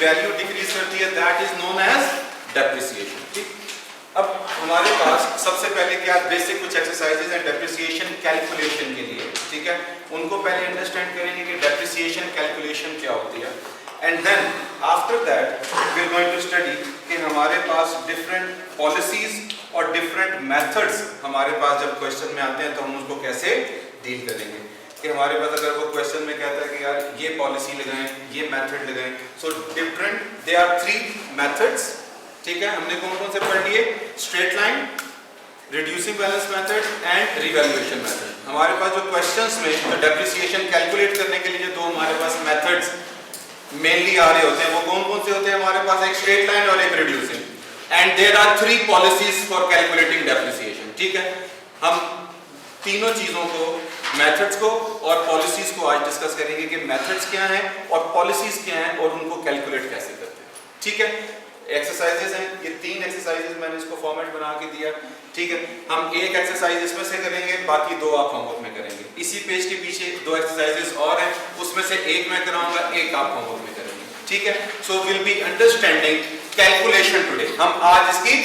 Value decrease करती है, that is known as depreciation. ठीक, अब हमारे पास सबसे पहले क्या बेसिक कुछ एक्सरसाइजेज हैं डेप्रिसिएशन कैलकुलेशन के लिए। ठीक है, उनको पहले अंडरस्टैंड करेंगे कि डेप्रिसिएशन कैलकुलेशन क्या होती है, and then after that we are going to study कि हमारे पास डिफरेंट पॉलिसीज और डिफरेंट मेथड्स हमारे पास जब क्वेश्चन में आते हैं तो हम उसको कैसे डील करेंगे। कि हमारे पास अगर वो क्वेश्चन में कहता है कि यार ये पॉलिसी लगाएं, ये मेथड लगाएं, so different they are 3 methods. ठीक है, हमने कौन कौन से पढ़ लिए? Straight line, reducing balance method and revaluation method. हमारे पास जो क्वेश्चंस में तो डेप्रिसिएशन कैलकुलेट करने के लिए जो 2 हमारे पास मेथड्स मेनली आ रहे होते हैं वो कौन कौन से होते हैं हमारे पास? एक स्ट्रेट लाइन और एक reducing, and there are 3 policies for calculating depreciation. ठीक है, हम तीनों चीजों को, मेथड्स को और पॉलिसीज को आज डिस्कस करेंगे कि मेथड्स क्या हैं और पॉलिसीज क्या हैं और उनको कैलकुलेट कैसे करते हैं। ठीक है, एक्सरसाइजेस हैं, ये 3 एक्सरसाइजेस मैंने इसको फॉर्मेट बना के दिया। ठीक है, हम एक एक्सरसाइज इसमें से करेंगे, बाकी 2 आप होमवर्क में करेंगे। इसी पेज के पीछे 2 एक्सरसाइजेस और हैं, उसमें से एक मैं कराऊंगा, एक आप होमवर्क में करेंगे। ठीक है, so will be understanding calculation today. हम आज इसकी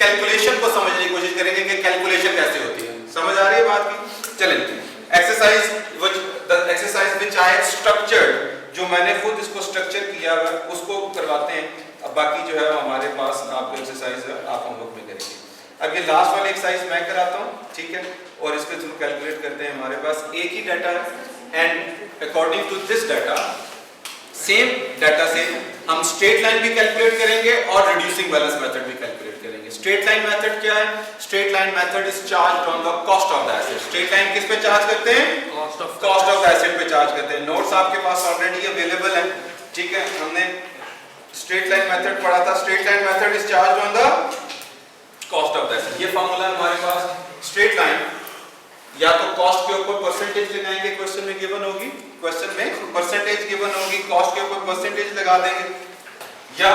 कैलकुलेशन को समझने की कोशिश करेंगे कि कैलकुलेशन कैसे होती है। समझ आ रही है बात की? चलिए, exercise which I have structured, जो मैंने खुद इसको स्ट्रक्चर किया है उसको करवाते हैं। अब बाकी जो है हमारे पास आपको एक्सरसाइज है, आप होमवर्क में करेंगे। अब ये लास्ट वाली एक्सरसाइज मैं कराता हूँ। ठीक है, और इसके थ्रू कैलकुलेट करते हैं। हमारे पास एक ही डाटा है and according to this data, same data से हम स्ट्रेट लाइन भी कैलकुलेट करेंगे और रिड्यूसिंग बैलेंस मेथड भी कैलकुलेट करेंगे। स्ट्रेट लाइन मेथड क्या है? Straight line method is charged on the cost of the asset. Straight line किस पे चार्ज करते हैं? कॉस्ट ऑफ द एसेट पे चार्ज करते हैं। नोट्स आपके पास ऑलरेडी अवेलेबल है। ठीक है, हमने स्ट्रेट लाइन मेथड पढ़ा था। Straight line method is charged on the cost of the asset. ये फार्मूला हमारे पास स्ट्रेट लाइन या तो कॉस्ट के ऊपर परसेंटेज लगाएंगे, क्वेश्चन में गिवन होगी, क्वेश्चन में परसेंटेज गिवन होगी, कॉस्ट के ऊपर परसेंटेज लगा देंगे, या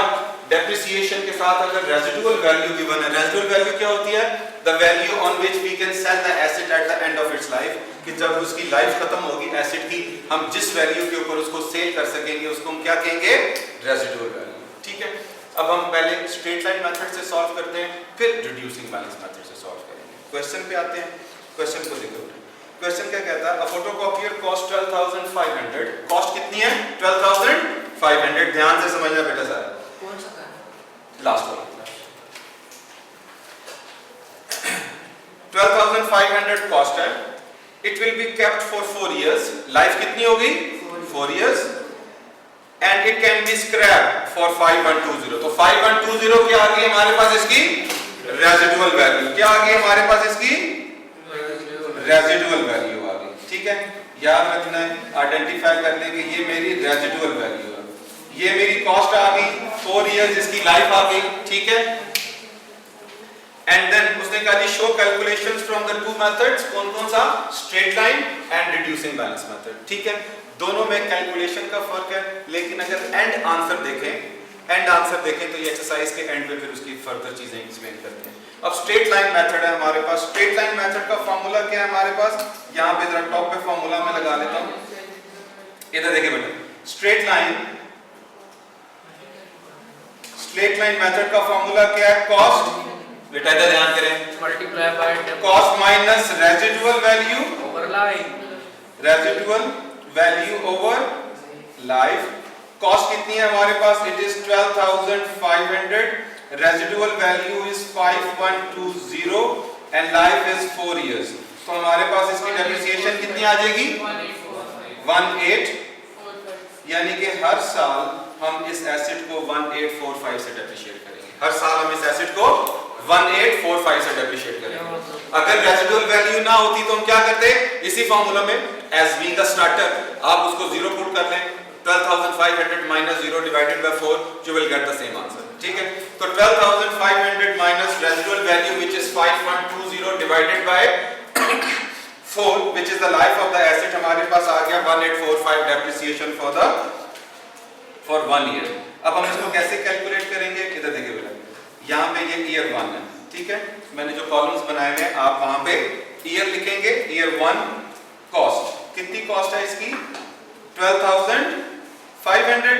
डेप्रिसिएशन के साथ अगर रेजिडुअल वैल्यू गिवन है। रेजिडुअल वैल्यू क्या होती है? The value on which we can sell the asset at the end of its life, कि जब उसकी लाइफ खत्म होगी एसेट की, हम जिस वैल्यू के ऊपर उसको सेल कर सकेंगे उसको हम क्या कहेंगे? Residual value. ठीक है, अब हम पहले स्ट्रेट लाइन मेथड से सॉल्व करते हैं, फिर रिड्यूसिंग बैलेंस मेथड से सॉल्व करेंगे। क्वेश्चन पे आते हैं। क्वेश्चन को देखो, क्वेश्चन क्या कहता है? अ फोटोकॉपियर कॉस्ट 12,500। कॉस्ट कितनी है? 12,500। ध्यान से समझना बेटा सारा। कौन सा का? लास्ट वाला 12,500 कॉस्ट है। It will be kept for 4 years। Life कितनी होगी? 4 years। And it can be scrap for 5120। तो 5120 क्या आ गई हमारे पास? इसकी रेजिडुअल वैल्यू। क्या आ गई हमारे पास? इसकी रेजिडुअल वैल्यू आ गई। ठीक है, याद रखना है, आइडेंटिफाई कर लें कि ये मेरी रेजिडुअल वैल्यू है, ये मेरी कॉस्ट आ गई 4 years, इसकी लाइफ आ गई। ठीक है, एंड देन उसने कहा G show calculations from the 2 methods. कौन कौन सा? Straight line and reducing balance method. ठीक है, दोनों में कैलकुलेशन का फर्क है, लेकिन अगर एंड आंसर देखें तो ये एक्सरसाइज के एंड पे फिर उसकी फर्दर चीजें एक्सप्लेन करते हैं। अब स्ट्रेट लाइन मेथड है हमारे पास। स्ट्रेट लाइन मेथड का फार्मूला क्या है हमारे पास? यहाँ पे जरा टॉप पे फार्मूला मैं लगा लेता हूँ। इधर देखिए बेटा, स्ट्रेट लाइन मेथड का फार्मूला क्या है? कॉस्ट, बेटा इधर ध्यान करें, multiply by cost minus residual value over life. Residual value over life. Cost कितनी है हमारे पास? It is 12,500। Residual value is 5120 and life is 4 years। तो हमारे पास इसकी डेप्रिसिएशन कितनी आ जाएगी? 18। यानी कि हर साल हम इस एसेट को 1845 से डेप्रिशिएट करेंगे। हर साल हम इस एसेट को 1845 से डेप्रिशिएट करेंगे। अगर रेजिडुअल वैल्यू ना होती तो हम क्या करते? इसी फार्मूला में एज बीइंग द स्टार्टर आप उसको 0 पुट कर लें। 12,500 minus 0 divided by 4, you will get the same answer। ठीक है, तो 12,500 minus residual value which is 5120 divided by 4 which is the life of the asset, हमारे पास आ गया 1845 depreciation for 1 year। अब हम इसको कैसे कैलकुलेट करेंगे? इधर देखिए बेटा, यहाँ पे ये ईयर 1 है। ठीक है, मैंने जो कॉलम्स बनाए हैं आप वहां पे ईयर लिखेंगे। ईयर 1 कॉस्ट कितनी कॉस्ट है इसकी? 12,500।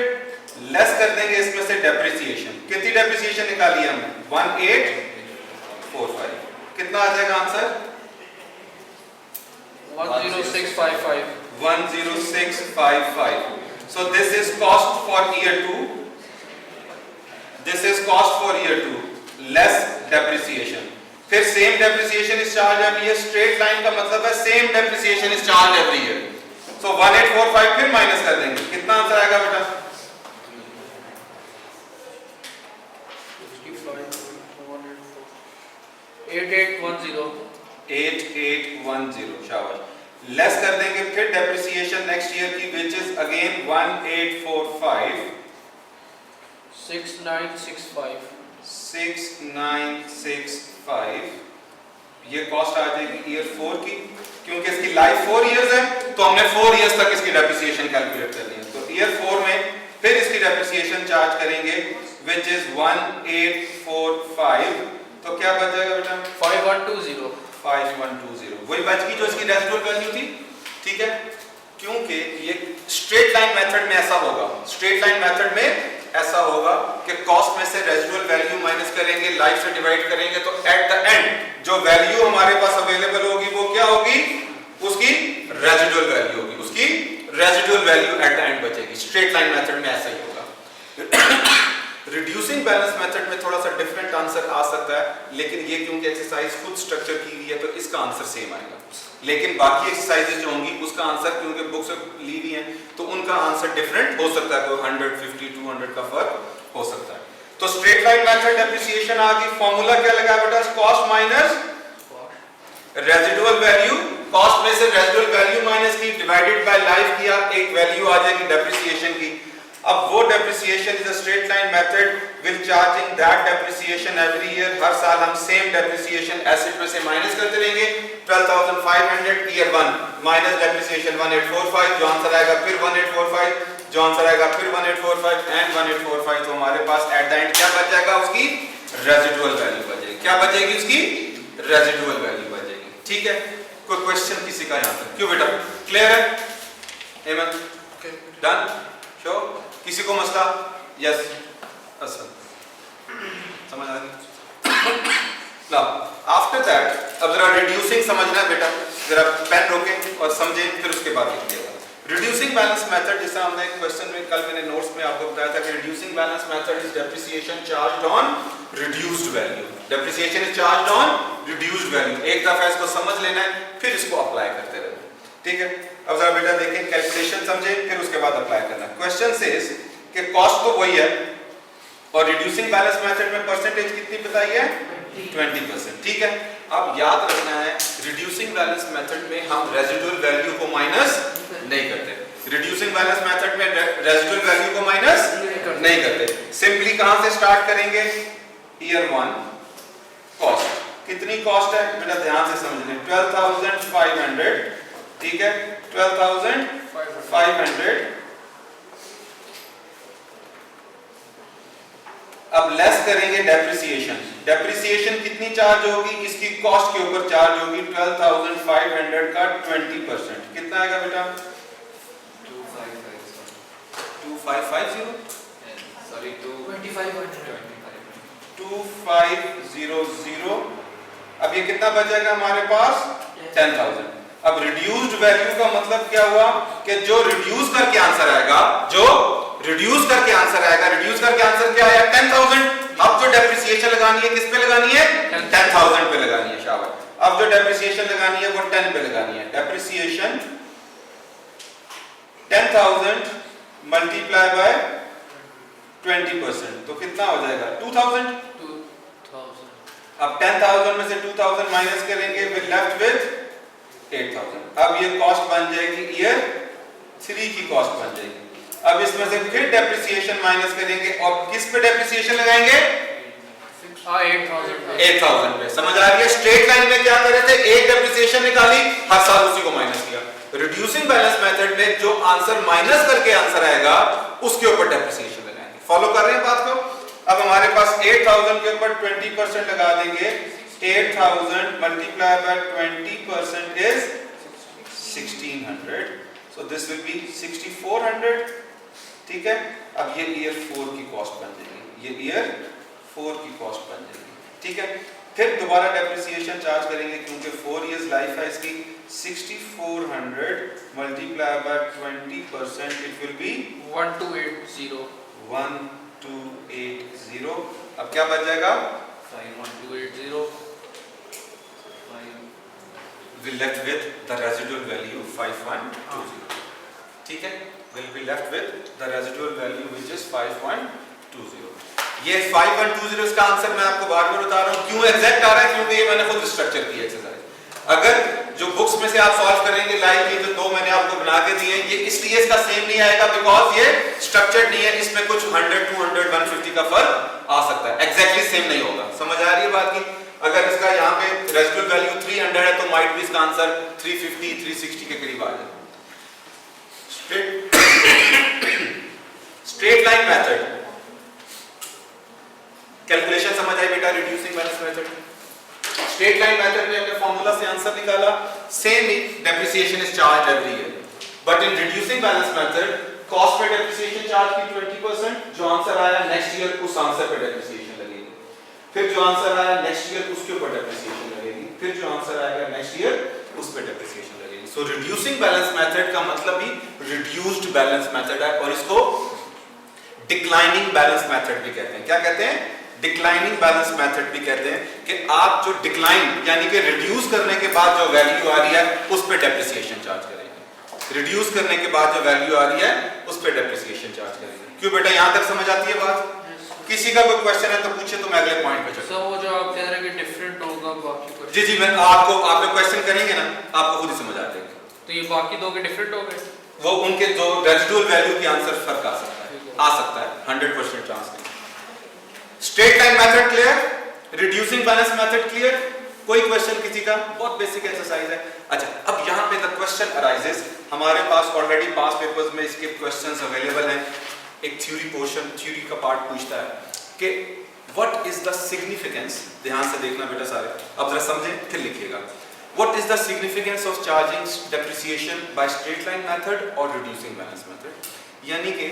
लेस कर देंगे इसमें से डेप्रिसिएशन। कितनी डेप्रिसिएशन निकाली हमने? 1845। कितना आ जाएगा answer? 10655. 10655. So this is cost for year 2. This is cost for year 2. Less depreciation. फिर same depreciation is charged every year. Straight line का मतलब है same depreciation is charged every year. So 1845 फिर माइनस कर देंगे। कितना आंसर आएगा बेटा? 8810. 8810। शाबाश। लेस कर देंगे फिर डेप्रिसिएशन नेक्स्ट ईयर की विच इज अगेन 1845। 6965. 6965। ये कॉस्ट आ जाएगी ईयर 4 की, क्योंकि इसकी लाइफ 4 इयर्स है तो हमने 4 इयर्स तक इसकी डेप्रिसिएशन कैलकुलेट करनी है। तो ईयर 4 में फिर इसकी डेप्रिसिएशन चार्ज करेंगे विच इज 1845। तो क्या बच जाएगा बेटा? 5120. 5120। वही बच गई जो इसकी रेसिडुअल वैल्यू थी। ठीक है, क्योंकि ये स्ट्रेट लाइन मेथड में ऐसा होगा, स्ट्रेट लाइन मेथड में ऐसा होगा कि कॉस्ट में से रेसिडुअल वैल्यू माइनस करेंगे, लाइफ से डिवाइड करेंगे, तो एट द एंड जो वैल्यू हमारे पास अवेलेबल होगी वो क्या होगी? उसकी रेसिडुअल वैल्यू होगी, उसकी residual value eight the and बचेगी। स्ट्रेट लाइन मेथड में ऐसा ही होगा। रिड्यूसिंग बैलेंस मेथड में थोड़ा सा डिफरेंट आंसर आ सकता है, लेकिन ये क्योंकि एक्सरसाइज खुद स्ट्रक्चर की हुई है तो इसका आंसर सेम आएगा। लेकिन बाकी एक्सरसाइजेज जो होंगी उसका आंसर क्योंकि बुक से ली हुई है तो उनका आंसर डिफरेंट हो सकता है, कोई 100, 50, 200 का फर्क हो सकता है। तो स्ट्रेट लाइन मेथड डेप्रिसिएशन आ गई। फॉर्मूला क्या लगा बेटा? Cost minus residual value. Cost में से रेसिडुअल वैल्यू माइनस की, डिवाइडेड बाय लाइफ किया, एक वैल्यू आ जाएगी डेप्रिसिएशन की। अब वो depreciation is a straight line method will charging that depreciation every year. हर साल हम सेम डेप्रिसिएशन एसेट में से माइनस करते रहेंगे। 12500 ईयर 1 माइनस डेप्रिसिएशन 1845, जो आंसर आएगा फिर 1845, जो आंसर आएगा फिर 1845 एंड 1845। तो हमारे पास एट द एंड क्या बच जाएगा? उसकी रेसिडुअल वैल्यू बचेगी। क्या बचेगी? उसकी रेसिडुअल वैल्यू बचेगी। ठीक है, कोई क्वेश्चन किसी का यहां तक? क्यों बेटा, क्लियर है? हेमंत डन? श्योर? किसी को मसला? यस असल समझ आ गई? नाउ आफ्टर दैट अब जरा रिड्यूसिंग समझना है बेटा, जरा पेन रोकें और समझें, फिर उसके बाद लिखिएगा। रिड्यूसिंग बैलेंस मेथड, जैसा हमने एक क्वेश्चन में कल मैंने नोट्स में आपको बताया था कि reducing balance method is depreciation charged on reduced value. Depreciation is charged on reduced value. एक दफा इसको समझ लेना है, फिर इसको अप्लाई करते रहना। ठीक है, अब जरा बेटा देखें, कैलकुलेशन समझे, फिर उसके बाद अप्लाई करना। क्वेश्चन सेज कि कॉस्ट तो वही है और रिड्यूसिंग बैलेंस मेथड में परसेंटेज कितनी बताई है? 20%। ठीक है, अब याद रखना है रिड्यूसिंग बैलेंस मेथड में हम रेसिडुअल वैल्यू को माइनस नहीं करते। रिड्यूसिंग बैलेंस मेथड में रेसिडुअल वैल्यू को माइनस नहीं करते। सिंपली कहां से स्टार्ट करेंगे? Year 1 cost. कितनी कॉस्ट है बेटा? ध्यान से समझ लें, 12500। ठीक है, 12500। अब लेस करेंगे डेप्रिसिएशन। डेप्रिसिएशन कितनी चार्ज होगी? इसकी कॉस्ट के ऊपर चार्ज होगी 12500 का 20%। कितना आएगा बेटा? 2550। Sorry, 2500. 2500। अब ये कितना बचेगा हमारे पास? 10000। अब रिड्यूस्ड वैल्यू का मतलब क्या हुआ कि जो रिड्यूस करके आंसर आएगा, जो रिड्यूस करके आंसर आएगा, रिड्यूस करके आंसर क्या आया? 10000। अब जो डेप्रिसिएशन लगानी है किस पे लगानी है? 10000 पे लगानी है। शाबाश। अब जो डेप्रिसिएशन लगानी है वो 10 पे लगानी है। डेप्रिसिएशन 10000 मल्टीप्लाई बाय 20%, तो कितना हो जाएगा? 2000। अब 10000 में से 2000 माइनस करेंगे, विल लेफ्ट विद 8000। अब ये कॉस्ट बन जाएगी ईयर 3 की कॉस्ट बन जाएगी। अब इसमें से फिर डेप्रिसिएशन माइनस करेंगे और किस पे डेप्रिसिएशन लगाएंगे? 8000 पे। समझ आ रही है? स्ट्रेट लाइन में क्या कर रहे थे? एक डेप्रिसिएशन निकाली, हर साल उसी को माइनस किया। रिड्यूसिंग बैलेंस मेथड में जो आंसर माइनस करके आंसर आएगा उसके ऊपर डेप्रिसिएशन लगाएंगे। फॉलो कर रहे हैं बात को? अब हमारे पास 8000 के ऊपर 20% लगा देंगे। 8000 multiply by 20% is 1600, so this will be 6400। ठीक है। अब ये ईयर 4 की कॉस्ट बन जाएगी, ये ईयर 4 की कॉस्ट बन जाएगी, ठीक है। फिर दोबारा डेप्रिसिएशन चार्ज करेंगे क्योंकि 4 इयर्स लाइफ है इसकी। 6400 multiply by 20% it will be 1280 1280। अब क्या बच जाएगा? 1280 we'll left with the residual value 5120, ठीक है। we'll be left with the residual value which is 5120। ये 5120 इसका आंसर मैं आपको बार बार बता रहा हूँ क्यों एग्जैक्ट आ रहा है, क्योंकि ये मैंने खुद स्ट्रक्चर की एक्सरसाइज। अगर जो बुक्स में से आप सॉल्व करेंगे लाइव की, तो दो मैंने आपको बना के दिए, ये इसलिए इसका सेम नहीं आएगा बिकॉज ये स्ट्रक्चर्ड नहीं है, इसमें कुछ 100 200 150 का फर्क आ सकता है, एग्जैक्टली सेम नहीं होगा। समझ आ रही है बात की? अगर इसका यहाँ पे रेजिडुअल वैल्यू 300 है तो माइट भी इसका आंसर 350 360 के करीब आ जाए। स्ट्रेट लाइन मेथड कैलकुलेशन समझ आई बेटा? Reducing balance method, straight line method में हमने फार्मूला से आंसर निकाला, same he depreciation is charge every year, but in reducing balance method cost पे डेप्रिसिएशन चार्ज की 20%, जो आंसर आया नेक्स्ट ईयर उस आंसर पे डेप्रिसिएशन लगेगी, फिर जो आंसर आया नेक्स्ट ईयर उसके ऊपर डेप्रिसिएशन लगेगी, फिर जो आंसर आएगा नेक्स्ट ईयर उस पे डेप्रिसिएशन लगेगी। सो रिड्यूसिंग बैलेंस मेथड का मतलब ही रिड्यूस्ड बैलेंस मेथड है, और इसको डिक्लाइनिंग बैलेंस मेथड भी कहते हैं। क्या कहते हैं? डिक्लाइनिंग बैलेंस मेथड भी कहते हैं कि आप जो डिक्लाइन यानी कि रिड्यूस करने के बाद जो वैल्यू आ रही है उस पे डेप्रिसिएशन चार्ज करेंगे, रिड्यूस करने के बाद जो वैल्यू आ रही है उस पे डेप्रिसिएशन चार्ज करेंगे। क्यों बेटा, यहां तक समझ आती है बात? किसी का कोई क्वेश्चन है तो पूछे, तो मैं अगले पॉइंट पे चलूं। सर वो जो आप कह रहे हैं कि डिफरेंट होगा बाकी क्वेश्चन, जी जी, मैं आपको क्वेश्चन करेंगे ना, आपको खुद ही समझ आ जाएगा। तो ये बाकी दो के डिफरेंट हो गए, वो उनके जो रेजिडुअल वैल्यू की आंसर फर्क आ सकता है 100% चांस नहीं। Straight line method clear, reducing balance method clear, कोई क्वेश्चन किसी का? बहुत बेसिक एक्सरसाइज है। अच्छा, अब यहाँ पे द क्वेश्चन अराइजेस, हमारे पास ऑलरेडी पास पेपर्स में इसके क्वेश्चंस अवेलेबल हैं। एक थ्योरी पोर्शन, थ्योरी का पार्ट पूछता है कि व्हाट इज द सिग्निफिकेंस, ध्यान से देखना बेटा सारे, अब जरा समझें फिर लिखिएगा। What is the significance of charging depreciation by straight line method और रिड्यूसिंग बैलेंस मेथड, यानी कि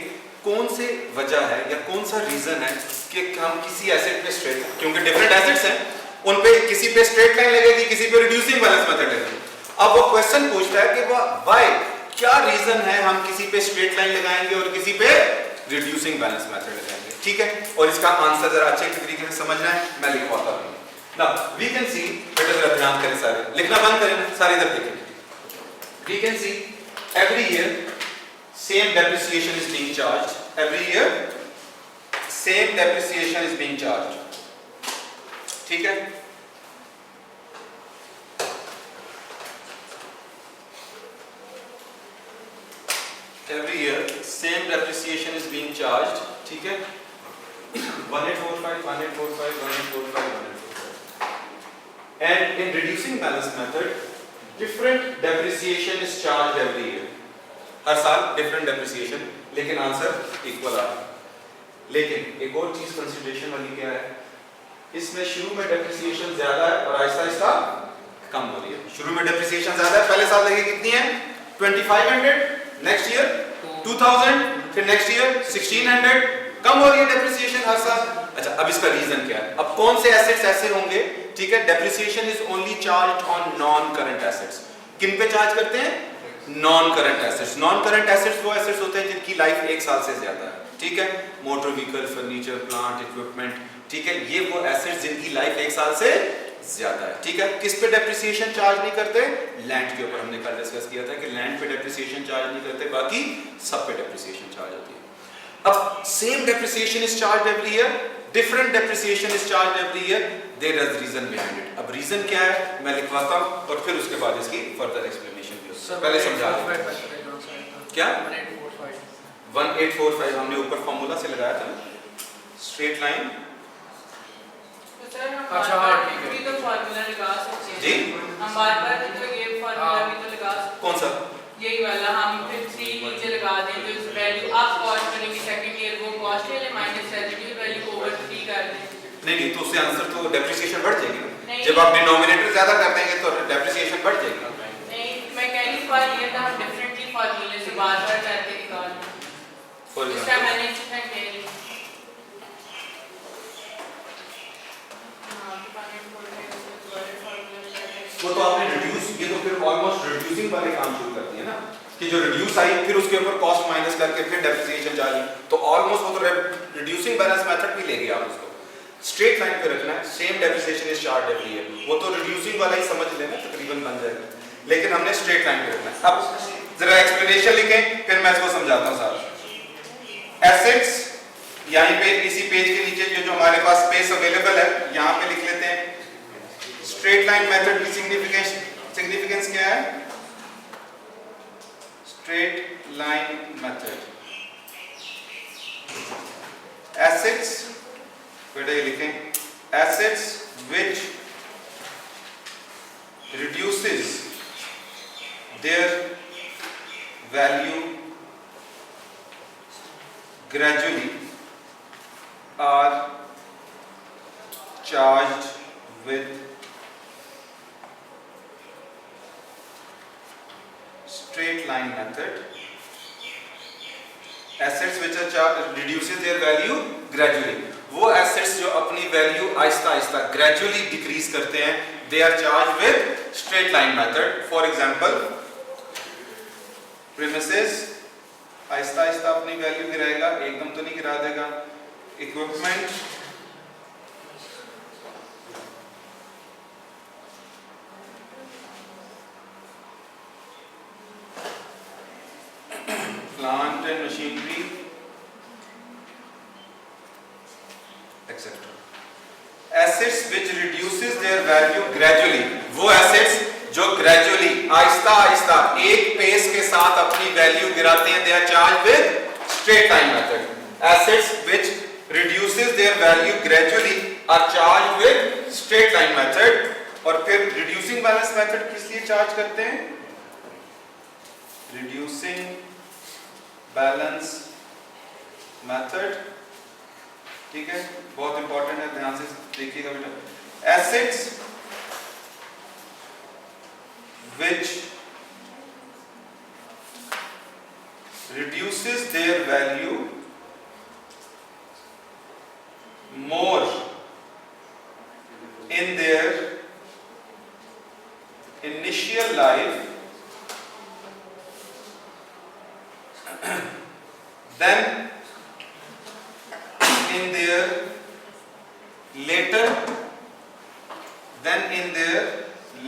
कौन से वजह है या कौन सा रीजन है कि हम किसी एसेट पे स्ट्रेट, क्योंकि डिफरेंट एसेट्स हैं, उन पे किसी पे स्ट्रेट लाइन लगेगी, किसी पे रिड्यूसिंग बैलेंस मेथड लगेगी। अब वो क्वेश्चन पूछता है कि व्हाई, क्या रीजन है हम किसी पे स्ट्रेट लाइन लगाएंगे और किसी पे रिड्यूसिंग बैलेंस मेथड लगाएंगे, ठीक है। और इसका आंसर जरा अच्छे तरीके से समझना है, मैं लिखवाता हूं। नाउ वी कैन सी, बेटा जरा ध्यान करें सारे, लिखना बंद करें सारे, इधर देखें। We can see every year same depreciation is being charged, every year same depreciation is being charged, ठीक है। every year same depreciation is being charged, ठीक है। 1845 1845 1845 1845, and in reducing balance method different depreciation is charged every year, हर साल different depreciation, लेकिन answer equal आ रहा है। लेकिन एक और चीज कंसीडरेशन वाली क्या है, इसमें शुरू में डेप्रिसिएशन ज्यादा है और आहिस्ता आहिस्ता कम हो रही है। शुरू में डेप्रिसिएशन ज्यादा है, पहले साल लगेगी कितनी है 2500, नेक्स्ट ईयर 2000, फिर नेक्स्ट ईयर 1600, कम हो रही है डेप्रिसिएशन हर साल। अच्छा, अब इसका रीजन क्या है? अब कौन से एसेट्स ऐसे होंगे, ठीक है, depreciation is only charged on non current assets. किन पे चार्ज करते हैं? Non current assets. Non current assets वो एसेट्स होते हैं जिनकी लाइफ 1 साल से ज्यादा है, ठीक है। Motor vehicle, furniture, plant, equipment, ठीक है, ये वो एसेट्स जिनकी लाइफ 1 साल से ज्यादा है, ठीक है। किस पे डेप्रिसिएशन चार्ज नहीं करते? लैंड के ऊपर हमने कल डिस्कस किया था कि लैंड पे डेप्रिसिएशन चार्ज नहीं करते, बाकी सब पे डेप्रिसिएशन चार्ज होती है। अब same depreciation is charge every year, different depreciation is charge every year, there is reason behind it. अब रीजन क्या है मैं लिखवाता हूं और फिर उसके बाद इसकी फर्दर एक्सप्लेनेशन भी होगी। पहले समझा क्या 1845 हमने ऊपर फार्मूला से लगाया था, स्ट्रेट लाइन। अच्छा हाँ ठीक है, तो फार्मूला लगा सकते हैं जी, हम बार-बार तो ये फार्मूला भी तो लगा सकते हैं। कौन सा? यही वाला, हम फिर 3 नीचे लगा दें जो वैल्यू आप कॉस्ट करेंगे सेकंड ईयर वो कॉस्ट है माइनस रेजिडुअल वैल्यू को ओवर 3 कर दें। नहीं, तो उससे आंसर तो डेप्रिसिएशन बढ़ जाएगी ना, नहीं। जब आप डिनोमिनेटर ज्यादा कर देंगे तो डेप्रिसिएशन बढ़ जाएगी। नहीं, मैं कह रही हूं पर ये था हम डिफरेंटली फार्मूले से बार-बार करके निकाल। फॉर जिस टाइम एग्जांपल मैंने इसे कह लिया हां तो पानी बोल रहे हैं उसमें वर्ड फार्मूला में क्या है वो तो आपने रिड्यूस, ये तो फिर ऑलमोस्ट रिड्यूसिंग वाले काम शुरू कर दिए ना कि जो रिड्यूस आई फिर उसके ऊपर कॉस्ट माइनस करके फिर डेप्रिसिएशन चार्ज, तो ऑलमोस्ट वो तो रिड्यूसिंग बैलेंस मेथड भी लेंगे आप उसको स्ट्रेट लाइन पे रखना है, same depreciation is charge every year, वो तो रिड्यूसिंग वाला ही समझ लेना तकरीबन बन जाएगा, लेकिन हमने स्ट्रेट लाइन पे रखना है। अब जरा एक्सप्लेनेशन लिखें फिर मैं इसको समझाता हूं सारा। एसेट्स यहीं पे इसी पेज के नीचे जो जो हमारे पास स्पेस अवेलेबल है यहां पे लिख लेते हैं। स्ट्रेट लाइन मेथड की सिग्निफिकेंस क्या है? स्ट्रेट लाइन मेथड एसेट्स, बेटा ये लिखें, assets which reduces their value gradually are charged with straight line method. Assets which are reduces their value gradually, वो एसेट्स जो अपनी वैल्यू आहिस्ता आहिस्ता ग्रेजुअली डिक्रीज करते हैं, they are charge with straight line method. For example premises आहिस्ता आहिस्ता अपनी वैल्यू गिराएगा, एकदम तो नहीं गिरा देगा। Equipment plant and machinery etc. Assets which reduces their value gradually, वो assets जो gradually आहिस्ता आहिस्ता एक पेस के साथ अपनी वैल्यू गिराते हैं, they are charged with straight line method. Assets which reduces their value gradually are charged with straight line method. और फिर reducing balance method किस लिए चार्ज करते हैं? Reducing balance method, ठीक है, बहुत इंपॉर्टेंट है, ध्यान से देखिएगा बेटा। Assets which reduces their value more in their initial life than in their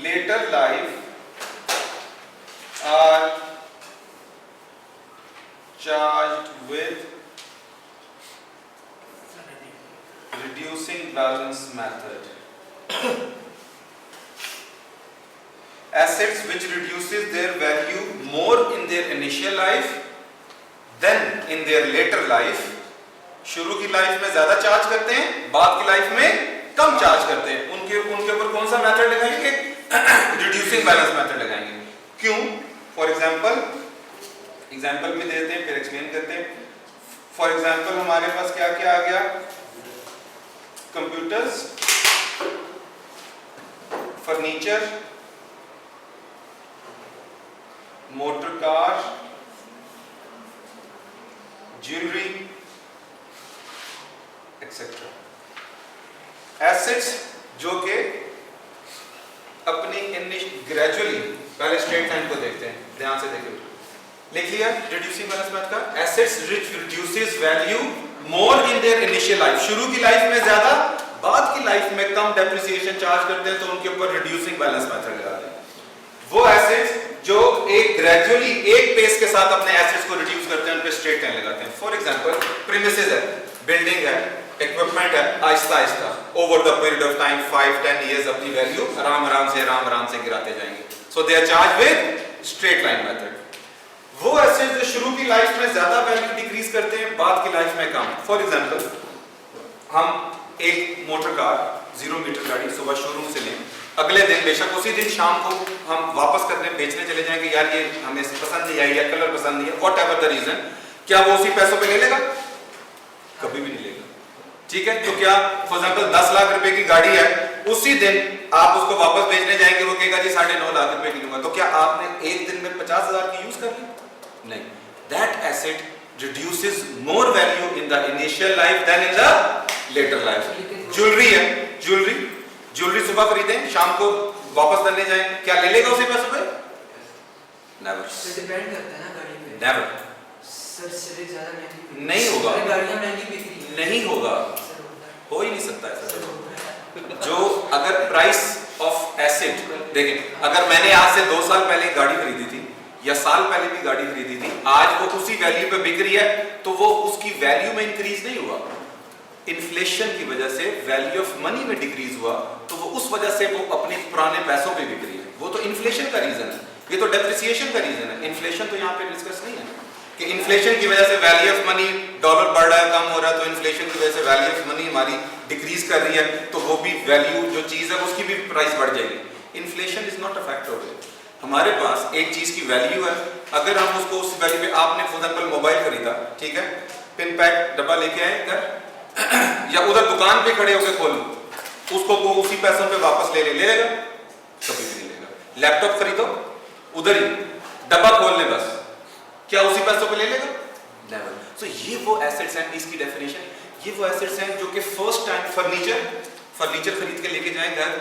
later life are charged with reducing balance method. Assets which reduces their value more in their initial life than in their later life, शुरू की life में ज्यादा charge करते हैं, बाद की life में कम charge करते हैं, उनके ऊपर कौन सा मेथड लगाएंगे? रिड्यूसिंग बैलेंस मेथड लगाएंगे। क्यों? फॉर एग्जांपल में देते हैं फिर एक्सप्लेन करते हैं। फॉर एग्जांपल हमारे पास क्या क्या आ गया? Computers, furniture, motor car, jewellery etcetera. Assets जो के अपनी ग्रेजुअली, पहले स्ट्रेट लाइन को देखते हैं, ध्यान से देखिए, लिख लिया रिड्यूसिंग बैलेंस मेथड का। Assets which reduces value more in their initial life, शुरू की लाइफ में ज्यादा, बाद की लाइफ में कम डेप्रिसिएशन चार्ज करते हैं, तो उनके ऊपर रिड्यूसिंग बैलेंस मेथड लगाते हैं। वो एसेट्स जो एक ग्रेजुअली एक पेस के साथ अपने एसेट्स को रिड्यूस करते हैं, उन पे स्ट्रेट लाइन लगाते हैं। फॉर एग्जांपल प्रीमिसेस है, बिल्डिंग है, इक्विपमेंट है, आहिस्ता आहिस्ता over the period of time 5-10 years अपनी वैल्यू आराम से गिराते जाएंगे, so they are charge with straight line method. वो एसेट्स जो शुरू की लाइफ में ज्यादा वैल्यू डिक्रीज करते हैं, बाद की लाइफ में कम। फॉर एग्जांपल हम एक मोटर कार 0 मीटर गाड़ी सुबह शोरूम से लें, अगले दिन बेशक उसी दिन शाम को हम वापस करने बेचने चले जाएंगे, यार ये हमें पसंद नहीं आई या कलर पसंद नहीं है, व्हाटएवर द रीजन, क्या वो उसी पैसों पे ले लेगा? कभी भी नहीं लेगा। ठीक है, तो क्या फॉर एग्जांपल 10 लाख रुपए की गाड़ी है, उसी दिन आप उसको वापस बेचने जाएंगे, वो कहेगा जी 9.5 लाख रुपए की लूंगा, तो क्या आपने एक दिन में 50,000 की यूज कर ली? नहीं। That asset reduces more value in the initial life than in the later life. Jewellery है, ज्वेलरी सुबह खरीदें, शाम को वापस करने जाएं, क्या ले लेगा उसी पैसों पे? Never. डिपेंड करता है ना गाड़ी पे। Never. सर सिर्फ ज्यादा महंगी नहीं होगा। गाड़ियां महंगी बिक रही हैं। नहीं होगा, सर होता है। हो ही नहीं सकता ऐसा। सर होता है। जो अगर प्राइस ऑफ एसेट देखें, अगर मैंने आज से 2 साल पहले गाड़ी खरीदी थी या साल पहले भी गाड़ी खरीदी थी, आज वो उसी वैल्यू पे बिक रही है, तो वो उसकी वैल्यू में इंक्रीज नहीं हुआ। इन्फ्लेशन की वजह से वैल्यू ऑफ मनी में डिक्रीज हुआ, तो वो उस वजह से वो अपने पुराने पैसों पे बिक रही है। वो तो इन्फ्लेशन का रीजन है, ये तो डेप्रिसिएशन का रीजन है। इन्फ्लेशन तो यहाँ पे डिस्कस नहीं है कि इन्फ्लेशन की वजह से वैल्यू ऑफ मनी, डॉलर बढ़ रहा है, कम हो रहा है, तो इन्फ्लेशन की वजह से वैल्यू ऑफ मनी हमारी डिक्रीज कर रही है, तो वो भी वैल्यू जो चीज है उसकी भी प्राइस बढ़ जाएगी। Inflation is not a factor. हमारे पास एक चीज की वैल्यू है, अगर हम उसको उस वैल्यू पे, आपने फॉर एग्जांपल मोबाइल खरीदा, ठीक है, पिन पैक डब्बा लेके आए घर या उधर दुकान पे खड़े होकर खोलो, उसको वो उसी पैसों पे वापस ले लेगा? कभी भी नहीं लेगा। लैपटॉप खरीदो, उधर ही डब्बा खोल ले बस, क्या उसी पैसों पे ले लेगा? नेवर। सो ये वो एसेट्स हैं, इसकी डेफिनेशन, ये वो एसेट्स हैं जो कि फर्स्ट टाइम फर्नीचर खरीद के लेके जाए घर,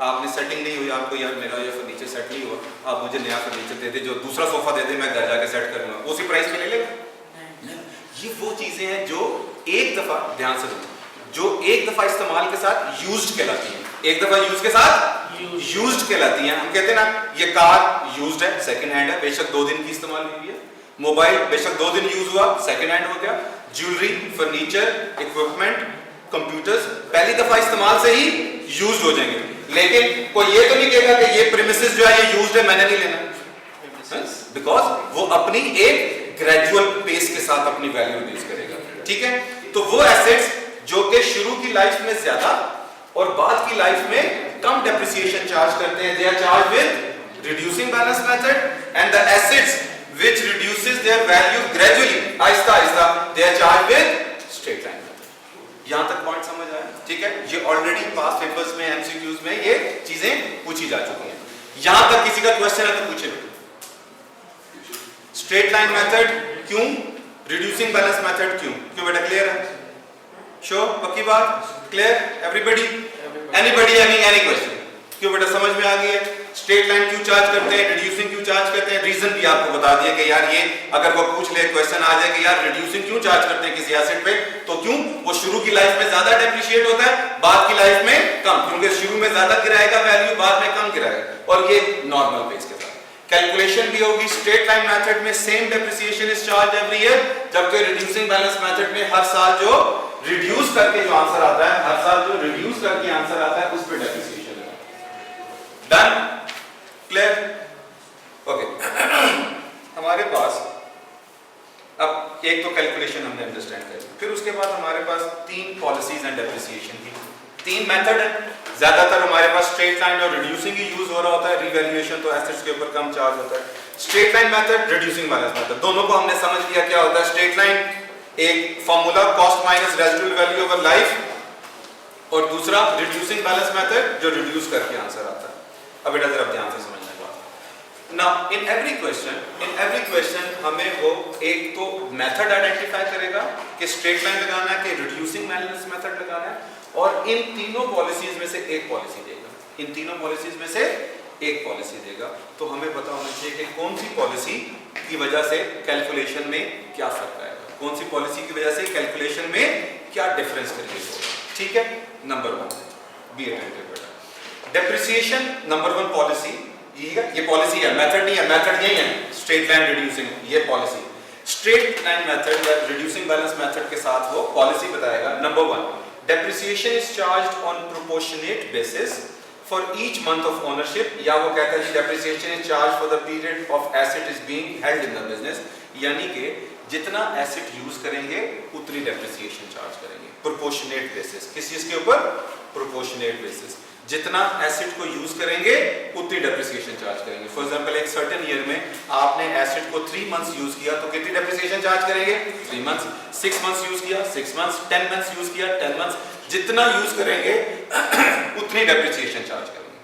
आपने सेटिंग नहीं हुई, आपको यार मेरा ये फर्नीचर सेट नहीं हुआ, आप मुझे नया फर्नीचर दे दे, जो दूसरा सोफा दे दे, मैं घर जाके सेट करूंगा, उसी प्राइस पे ले लेगा? ये वो चीजें हैं जो एक दफा, ध्यान से जो एक दफा इस्तेमाल के साथ यूज्ड कहलाती हैं। एक दफा यूज के साथ यूज्ड कहलाती हैं। हम कहते हैं ना, ये कार यूज्ड है, सेकंड हैंड है, बेशक 2 दिन की इस्तेमाल हुई है। मोबाइल बेशक 2 दिन यूज हुआ, सेकंड हैंड हो गया। ज्वेलरी, फर्नीचर, इक्विपमेंट, कंप्यूटर्स पहली दफा इस्तेमाल से ही यूज्ड हो जाएंगे। लेकिन कोई ये तो नहीं कहेगा कि ये प्रीमिसेस जो है ये यूज्ड है, मैंने नहीं लेना, बिकॉज वो अपनी एक ग्रेजुअल पेस के साथ अपनी वैल्यू रिड्यूस करेगा। ठीक है, तो वो एसेट्स जो कि शुरू की लाइफ में ज्यादा और बाद की लाइफ में कम डेप्रिसिएशन चार्ज करते हैं, they are charge with reducing balance method, and the assets which reduces their value gradually, आहिस्ता आहिस्ता, they are charge with straight line method. यहां तक पॉइंट समझ आया? ठीक है, ये ऑलरेडी पास्ट पेपर्स में, एमसीक्यूज में ये चीजें पूछी जा चुकी हैं। यहां तक किसी का क्वेश्चन है तो पूछे। स्ट्रेट लाइन मेथड क्यों, रिड्यूसिंग बैलेंस मेथड क्यों? क्यों बेटा, क्लियर है? श्योर? पक्की बात? Clear? Everybody? Anybody having any question? क्यों बेटा, समझ में आ गई है? स्ट्रेट लाइन क्यों चार्ज करते हैं, रिड्यूसिंग क्यों चार्ज करते हैं? रीजन भी आपको बता दिया कि यार ये अगर वो पूछ ले, क्वेश्चन आ जाए कि यार रिड्यूसिंग क्यों चार्ज करते हैं किसी एसेट पे, तो क्यों? वो शुरू की लाइफ में ज्यादा डेप्रिशिएट होता है, बाद की लाइफ में कम, क्योंकि शुरू में ज्यादा गिराएगा वैल्यू, बाद में कम गिराएगा, और ये नॉर्मल पेस के साथ। कैलकुलेशन भी होगी स्ट्रेट लाइन मेथड में, same depreciation is charge every year, जबकि रिड्यूसिंग बैलेंस मेथड में हर साल जो रिड्यूस करके जो आंसर आता है, हर साल जो रिड्यूस करके आंसर आता है, उस पे डेप्रिसिएशन है। डन? क्लियर? ओके। हमारे पास अब एक तो कैलकुलेशन हमने अंडरस्टैंड कर, फिर उसके बाद हमारे पास 3 पॉलिसीज एंड डेप्रिसिएशन की 3 मेथड है। ज्यादातर हमारे पास स्ट्रेट लाइन और रिड्यूसिंग ही यूज हो रहा होता है, रिवैल्यूएशन तो एसेट्स के ऊपर कम चार्ज होता है। Straight line method, reducing balance method, दोनों को हमने समझ लिया क्या होता है। स्ट्रेट लाइन एक formula, cost minus residual value over life, और दूसरा रिड्यूसिंग बैलेंस मेथड जो रिड्यूस करके आंसर आता है। अब बेटा जरा ध्यान से समझने का, नाउ इन एवरी क्वेश्चन हमें वो एक तो मेथड आइडेंटिफाई करेगा कि स्ट्रेट लाइन लगाना है कि रिड्यूसिंग बैलेंस मेथड लगाना है, और इन तीनों पॉलिसीज में से एक पॉलिसी देगा। इन तीनों पॉलिसीज में से एक पॉलिसी देगा, तो हमें पता होना चाहिए कि कौन सी पॉलिसी की वजह से कैलकुलेशन में क्या फर्क आएगा, कौन सी पॉलिसी की वजह से कैलकुलेशन में क्या डिफरेंस क्रिएट होगा। ठीक है, नंबर 1 बी अटेंटिव बेटा, डेप्रिसिएशन नंबर 1 पॉलिसी, ये पॉलिसी है, मेथड नहीं है, मेथड यही है स्ट्रेट लाइन रिड्यूसिंग, ये पॉलिसी। स्ट्रेट लाइन मेथड या रिड्यूसिंग बैलेंस मेथड के साथ वो पॉलिसी बताएगा। Number 1, depreciation is charged on proportionate basis for each month of ownership, या वो कहता है कि depreciation is charged for the period of asset is being held in the business, यानी कि जितना एसेट यूज करेंगे उतनी डेप्रिसिएशन चार्ज करेंगे। प्रोपोर्शनेट बेसिस, किस चीज के ऊपर? प्रोपोर्शनेट बेसिस, जितना एसेट को यूज करेंगे उतनी डेप्रिसिएशन चार्ज करेंगे। फॉर एग्जांपल एक सर्टेन ईयर में आपने एसेट को 3 मंथ्स यूज किया तो कितनी डेप्रिसिएशन चार्ज करेंगे? 3 मंथ्स। 6 मंथ्स यूज किया 6 मंथ्स, 10 मंथ्स यूज किया 10 मंथ्स, जितना यूज करेंगे उतनी डेप्रिसिएशन चार्ज करेंगे।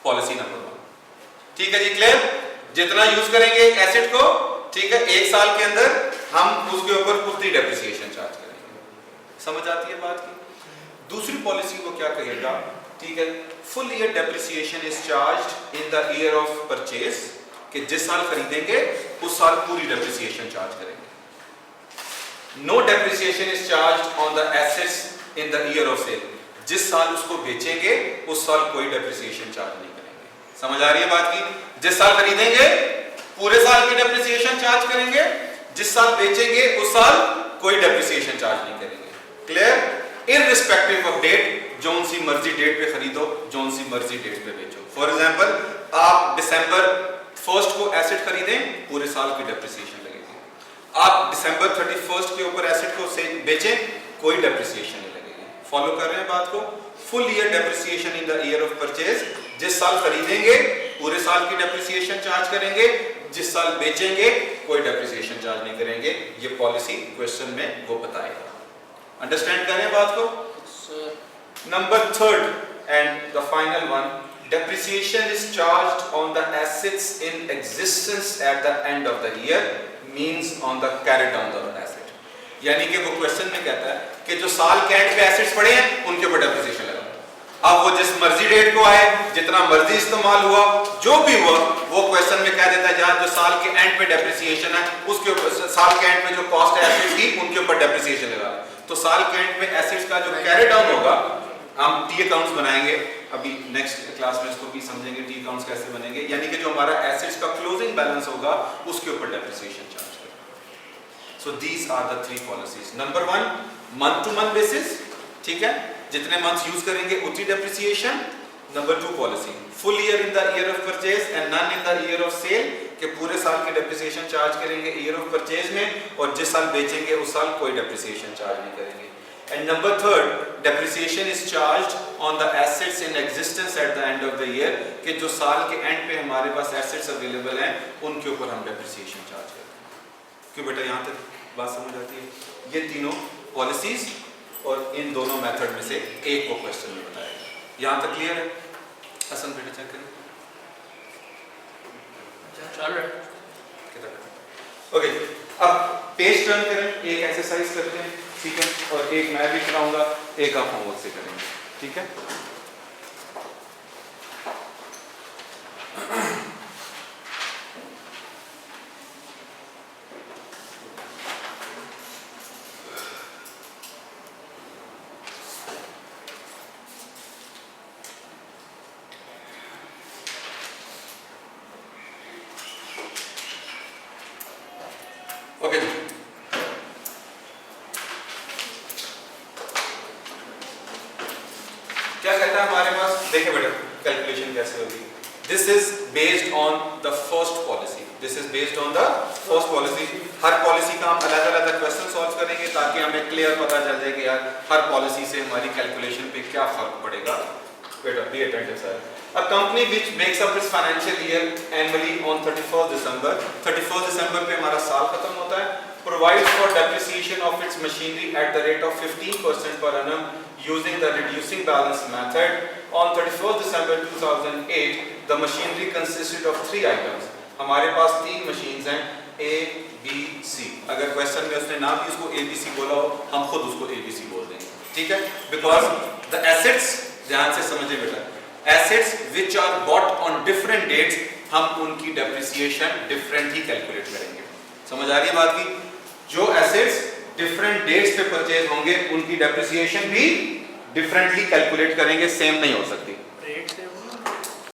Policy number 1। ठीक है जी, क्लियर? जितना यूज करेंगे एसेट को, ठीक है, 1 साल के अंदर हम उसके ऊपर उतनी डेप्रिसिएशन चार्ज करेंगे। समझ आती है बात की? दूसरी पॉलिसी को क्या कहेगा, ठीक है, full year depreciation is charged in the year of purchase, कि जिस साल खरीदेंगे उस साल पूरी डेप्रिसिएशन चार्ज करेंगे। No depreciation is charged on the assets in the year of sale, जिस साल उसको बेचेंगे उस साल कोई डेप्रिसिएशन चार्ज नहीं करेंगे। समझ आ रही है बात की? जिस साल खरीदेंगे पूरे साल की डेप्रिसिएशन चार्ज करेंगे, जिस साल बेचेंगे उस साल कोई डेप्रिसिएशन चार्ज नहीं करेंगे। क्लियर? इररिस्पेक्टिव ऑफ डेट, जोन सी मर्जी डेट पे खरीदो, जोन सी मर्जी डेट पे बेचो। फॉर एग्जांपल, आप दिसंबर 1 को एसेट खरीदें, पूरे साल की डेप्रिसिएशन लगेगी। आप दिसंबर 31 के ऊपर एसेट को बेचें, कोई डेप्रिसिएशन नहीं लगेगी। फॉलो कर रहे हैं बात को? Full year depreciation in the year of purchase, जिस साल खरीदेंगे पूरे साल की डेप्रिसिएशन चार्ज करेंगे, जिस साल बेचेंगे कोई डेप्रिसिएशन चार्ज नहीं करेंगे। ये पॉलिसी क्वेश्चन में वो बताएगा। अंडरस्टैंड करें बात को? Number 3 and the final one, depreciation is charged on the assets in existence at the end of the year, means on the carried down the asset। यानी कि वो क्वेश्चन में कहता है कि जो साल के एंड पे एसेट्स पड़े हैं उनके ऊपर डेप्रिसिएशन लगा। अब वो जिस मर्जी डेट को आए, जितना मर्जी इस्तेमाल हुआ, जो भी हुआ, वो क्वेश्चन में कह देता है जहां जो साल के एंड पे डेप्रिसिएशन है उसके ऊपर, साल के एंड पे जो कॉस्ट है एसेट्स की उनके ऊपर डेप्रिसिएशन लगा। तो साल के एंड पे एसेट्स का जो कैरी डाउन होगा, हम टी अकाउंट्स बनाएंगे, अभी नेक्स्ट क्लास में इसको भी समझेंगे टी अकाउंट्स कैसे बनेंगे, यानी कि जो हमारा एसेट्स का क्लोजिंग बैलेंस होगा उसके ऊपर डेप्रिसिएशन चार्ज करेंगे। So these are the 3 policies. Number 1, month to month basis, ठीक है, जितने मंथ्स यूज करेंगे उतनी depreciation. Number 2 policy, full year in the year of purchase and none in the year of sale, कि पूरे साल की डेप्रिसिएशन चार्ज करेंगे ईयर ऑफ परचेज में, और जिस साल बेचेंगे उस साल कोई डेप्रिसिएशन चार्ज नहीं करेंगे। And number 3, depreciation is charged on the assets in existence at the end of the year, कि जो साल के एंड पे हमारे पास assets available हैं उनके ऊपर हम depreciation charge करते हैं। क्यों बेटा, यहाँ तक बात समझ आती है? ये तीनों पॉलिसीज और इन दोनों मेथड में से एक को क्वेश्चन में बताएगा। यहाँ तक क्लियर है? हसन बेटा चेक करें। चल रहा है। ओके, अब पेज टर्न करें, एक एक्सरसाइज करते हैं, ठीक है, और एक मैं भी कराऊंगा, एक आप होमवर्क से करेंगे, ठीक है। ओके, क्या कहता है हमारे पास, देखिए बेटा कैलकुलेशन कैसे होगी। This is based on the first policy, this is based on the first policy. Her policy का हम अलग अलग क्वेश्चन सॉल्व करेंगे ताकि हमें क्लियर पता चल जाए कि यार हर पॉलिसी से हमारी कैलकुलेशन पे क्या फर्क पड़ेगा। बेटा be attentive sir. A company which makes up its financial year annually on 31st December, 31st December पे हमारा साल खत्म होता है, provides for depreciation of its machinery at the rate of 15% per annum using the reducing balance method. On 31st December 2008, the machinery consisted of 3 items. हमारे पास 3 machines हैं, A, B, C। अगर question में उसने ना भी उसको A, B, C बोला हो, हम खुद उसको A, B, C बोल देंगे, ठीक है। Because the assets, ध्यान से समझिए बेटा, assets which are bought on different dates, हम उनकी depreciation different ही calculate करेंगे। समझ आ रही है बात की? जो assets different dates पे purchase होंगे उनकी depreciation भी differently calculate करेंगे, same नहीं हो सकती। रेट से